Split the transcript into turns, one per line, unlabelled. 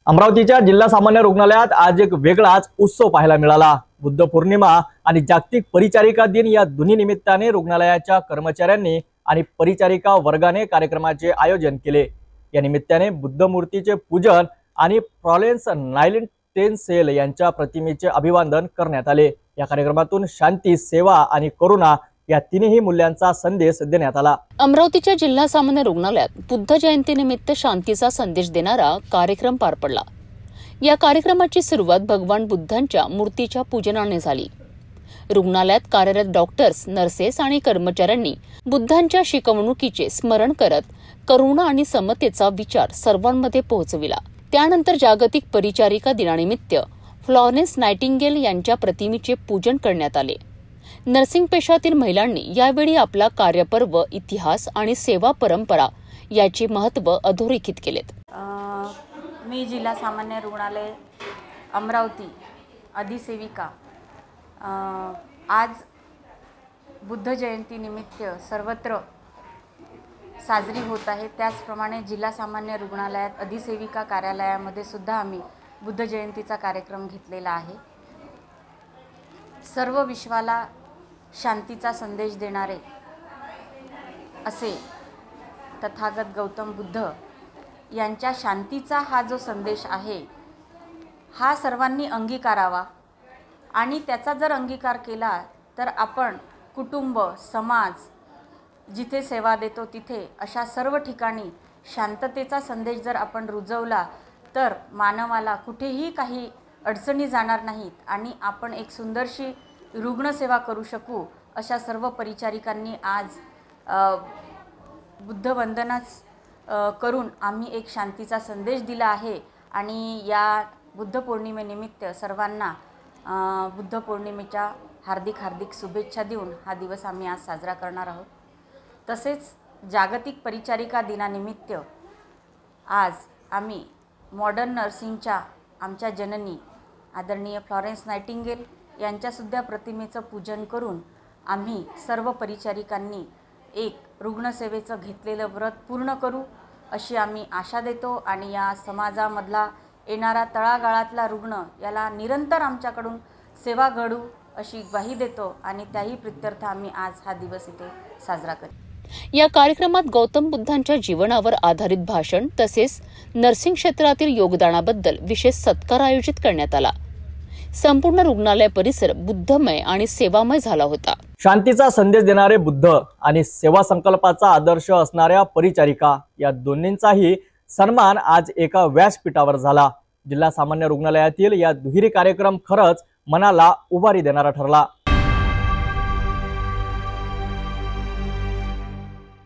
अमरावतीच्या जिल्हा सामान्य रुग्णालयात आज एक वेगळाच उत्सव पाहायला मिळाला। बुद्ध पौर्णिमा आणि जागतिक परिचारिका दिन या दोन्ही निमित्ताने रुग्णालयाच्या कर्मचाऱ्यांनी आणि परिचारिका वर्गाने कार्यक्रमाचे आयोजन केले। या निमित्ताने बुद्ध मूर्तीचे पूजन आणि फ्लॉरेन्स नाइटिंगेल यांच्या प्रतिमेचे अभिवादन करण्यात आले। या कार्यक्रमातून शांती, सेवा आणि करुणा या तिन्ही मूल्यांचा संदेश देण्यात आला।
अमरावतीच्या जिल्हा सामान्य रुग्णालयात बुद्ध जयंतीनिमित्त शांतीचा संदेश देणारा कार्यक्रम पार पडला। या कार्यक्रमाची सुरुवात भगवान बुद्धांच्या मूर्तीच्या पूजनाने झाली। रुग्णालयात कार्यरत डॉक्टर्स, नर्सेस आणि कर्मचाऱ्यांनी बुद्धांच्या शिकवणुकीचे स्मरण करत करुणा आणि समतेचा विचार सर्वांमध्ये पोहोचविला। त्यानंतर जागतिक परिचारिका दिनानिमित्त फ्लॉरेन्स नाइटिंगेल यांच्या प्रतिमेचे पूजन करण्यात आले। नर्सिंग पेशातील महिलांनी यावेळी आपला कार्यपर्व, इतिहास आणि सेवा परंपरा याचे महत्त्व अधोरेखित केलेत।
मी जिल्हा सामान्य रुग्णालय अमरावती अधिसेविका आज बुद्ध जयंती निमित्त सर्वत्र साजरी होत आहे। त्याचप्रमाणे जिल्हा सामान्य रुग्णालयात अधिसेविका कार्यालयामध्ये सुद्धा आम्ही बुद्ध जयंतीचा कार्यक्रम घेतलेला आहे। सर्व विश्वाला शांतीचा संदेश देणारे असे तथागत गौतम बुद्ध यांच्या शांतीचा हा जो संदेश आहे हा सर्वांनी अंगीकारावा आणि त्याचा जर अंगीकार केला तर आपण कुटुंब, समाज, जिथे सेवा देतो तिथे अशा सर्व ठिकाणी शांततेचा संदेश जर आपण रुजवला तर मानवाला कुठेही काही अडचणी जाणार नाहीत आणि आपण एक सुंदरशी रुग्णसेवा करू शकू। अशा सर्व परिचारिकांनी आज बुद्ध वंदनाच करून आम्ही एक शांतीचा संदेश दिला आहे आणि या बुद्ध पौर्णिमेनिमित्त सर्वांना बुद्ध पौर्णिमेच्या हार्दिक शुभेच्छा देऊन हा दिवस आम्ही आज साजरा करणार आहोत। तसेच जागतिक परिचारिका दिनानिमित्त आज आम्ही मॉडर्न नर्सिंगच्या आमच्या जननी आदरणीय फ्लॉरेन्स नाइटिंगेल यांच्यासुद्धा प्रतिमेचं पूजन करून आम्ही सर्व परिचारिकांनी एक रुग्णसेवेचं घेतलेलं व्रत पूर्ण करू अशी आम्ही आशा देतो आणि या समाजामधला येणारा तळागाळातला रुग्ण याला निरंतर आमच्याकडून सेवा घडू अशी ग्वाही देतो आणि त्याही प्रित्यर्थ आम्ही आज हा दिवस इथे साजरा करू।
या कार्यक्रमात गौतम बुद्धांच्या जीवनावर आधारित भाषण तसेच नर्सिंग क्षेत्रातील योगदानाबद्दल विशेष सत्कार आयोजित करण्यात आला। संपूर्ण रुग्णालय परिसर बुद्धमय आणि सेवामय झाला होता।
शांतीचा संदेश देणारे बुद्ध आणि सेवा संकल्पाचा आदर्श असणाऱ्या परिचारिका या दोन्हींचाही सन्मान आज एका व्यासपीठावर झाला। जिल्हा सामान्य रुग्णालयातील या दुहेरी कार्यक्रम खरंच मनाला उभारी देणारा ठरला।